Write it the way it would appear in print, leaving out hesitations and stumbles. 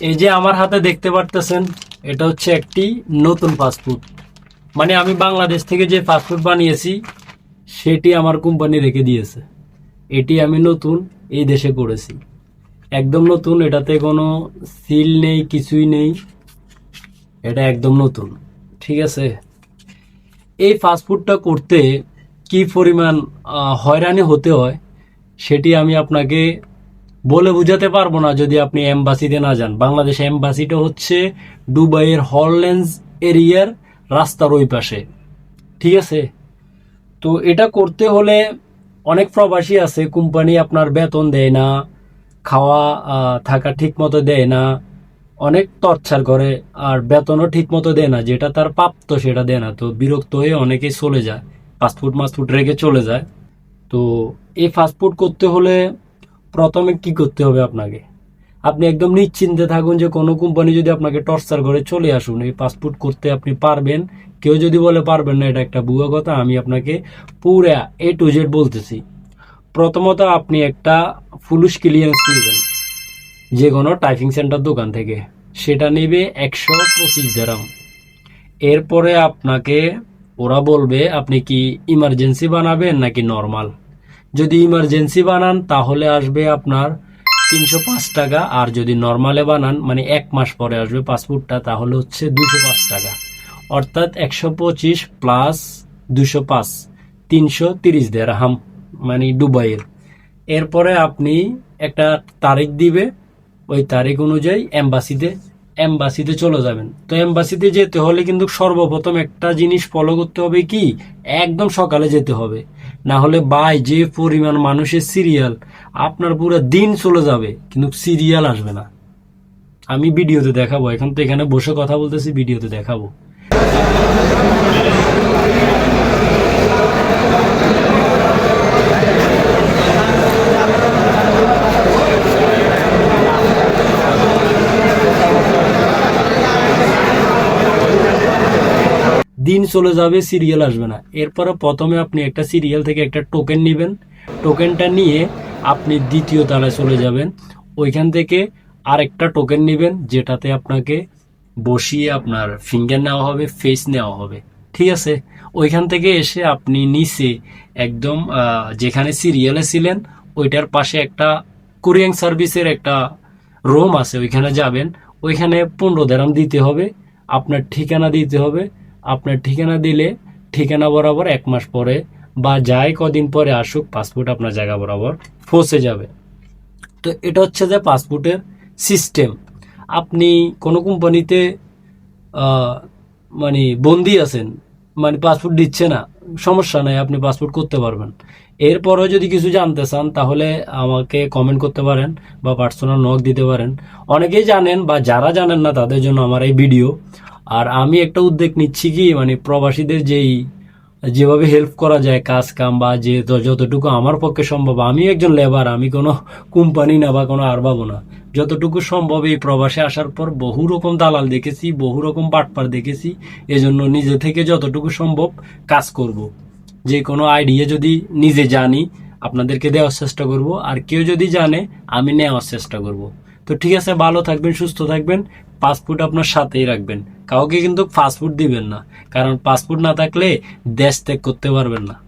এই যে আমার হাতে দেখতে পারতেছেন, এটা হচ্ছে একটি নতুন পাসপোর্ট। মানে আমি বাংলাদেশ থেকে যে পাসপোর্ট বানিয়েছি সেটি আমার কোম্পানি রেখে দিয়েছে। এটি আমি নতুন এই দেশে করেছি, একদম নতুন। এটাতে কোনো সিল নেই, কিছুই নেই, এটা একদম নতুন। ঠিক আছে, এই পাসপোর্টটা করতে কি পরিমাণ হয়রানি হতে হয় সেটি আমি আপনাকে বলে বোঝাতে পারবো না যদি আপনি এম্বাসিতে না যান। বাংলাদেশ এম্বাসিটা হচ্ছে দুবাইয়ের হল্যান্ডস এরিয়ার রাস্তার ওই পাশে। ঠিক আছে, তো এটা করতে হলে অনেক প্রবাসী আছে, কোম্পানি আপনার বেতন দেয় না, খাওয়া থাকা ঠিক মতো দেয় না, অনেক টর্চার করে, আর বেতনও ঠিক মতো দেয় না, যেটা তার প্রাপ্ত সেটা দেয় না। তো বিরক্ত হয়ে অনেকেই চলে যায়, পাসপোর্ট রেখে চলে যায়। তো এই পাসপোর্ট করতে হলে প্রথমে কি করতে হবে আপনাকে, আপনি একদম নিশ্চিন্তে থাকুন যে কোনো কোম্পানি যদি আপনাকে টর্চার করে চলে আসুন, এই পাসপোর্ট করতে আপনি পারবেন। কেউ যদি বলে পারবেন না, এটা একটা ভুয়া কথা। আমি আপনাকে পুরা A to Z বলতেছি। প্রথমত আপনি একটা পুলিশ ক্লিয়ারেন্স নেবেন যে কোনো টাইপিং সেন্টার দোকান থেকে, সেটা নেবে 125 দিরহাম। এরপরে আপনাকে ওরা বলবে আপনি কি ইমার্জেন্সি বানাবেন নাকি নর্মাল। যদি ইমার্জেন্সি বানান তাহলে আসবে আপনার 305 টাকা, আর যদি নর্মালে বানান মানে 1 মাস পরে আসবে পাসপোর্টটা, তাহলে হচ্ছে 205 টাকা। অর্থাৎ 125 প্লাস 205, 330 দিরহাম, মানে দুবাইয়ের। এরপরে আপনি একটা তারিখ দিবে, ওই তারিখ অনুযায়ী এম্বাসিতে চলে যাবেন। তো এম্বাসিতে যেতে হলে কিন্তু সর্বপ্রথম একটা জিনিস ফলো করতে হবে, কি একদম সকালে যেতে হবে, না হলে বাই যে পরিমাণ মানুষের সিরিয়াল, আপনার পুরো দিন চলে যাবে কিন্তু সিরিয়াল আসবে না। আমি ভিডিওতে দেখাবো, এখন তো এখানে বসে কথা বলতেছি, ভিডিওতে দেখাবো। দিন চলে যাবে, সিরিয়াল আসবে না। এরপরে প্রথমে আপনি একটা সিরিয়াল থেকে একটা টোকেন নেবেন, টোকেনটা নিয়ে আপনি দ্বিতীয় তলায় চলে যাবেন। ওইখান থেকে আরেকটা টোকেন নেবেন, যেটাতে আপনাকে বসিয়ে আপনার ফিঙ্গার নেওয়া হবে, ফেস নেওয়া হবে। ঠিক আছে, ওইখান থেকে এসে আপনি নিচে একদম যেখানে সিরিয়ালে ছিলেন ওইটার পাশে একটা কুরিয়ার সার্ভিসের একটা রুম আছে, ওইখানে যাবেন। ওইখানে 15 দিরহাম দিতে হবে, আপনার ঠিকানা দিতে হবে। আপনার ঠিকানা দিলে ঠিকানা বরাবর 1 মাস পরে বা যাই কদিন পরে আসুক, পাসপোর্ট আপনার জায়গা বরাবর পৌঁছে যাবে। তো এটা হচ্ছে যে পাসপোর্টের সিস্টেম। আপনি কোনো কোম্পানিতে মানে বন্দি আছেন, মানে পাসপোর্ট দিচ্ছে না, সমস্যা নাই, আপনি পাসপোর্ট করতে পারবেন। এরপরেও যদি কিছু জানতে চান তাহলে আমাকে কমেন্ট করতে পারেন বা পার্সোনাল নক দিতে পারেন। অনেকেই জানেন বা যারা জানেন না তাদের জন্য আমার এই ভিডিও। আর আমি একটা উদ্যোগ নিচ্ছি, কি মানে প্রবাসীদের যেভাবে হেল্প করা যায় কাজ কাম, বা যে যতটুকু আমার পক্ষে সম্ভব, আমি একজন লেবার, আমি কোনো কোম্পানি না বা কোনো আরবাবো না। যতটুকু সম্ভব এই প্রবাসে আসার পর বহু রকম দালাল দেখেছি, বহু রকম বাটপার দেখেছি। এজন্য নিজে থেকে যতটুকু সম্ভব কাজ করব। যে কোনো আইডিয়া যদি নিজে জানি আপনাদেরকে দেওয়ার চেষ্টা করব, আর কেউ যদি জানে আমি নেওয়ার চেষ্টা করব। তো ঠিক আছে, ভালো থাকবেন, সুস্থ থাকবেন, পাসপোর্ট আপনার সাথেই রাখবেন। কাউকে কিন্তু পাসপোর্ট দিবেন না, কারণ পাসপোর্ট না থাকলে দেশ ত্যাগ করতে পারবেন না।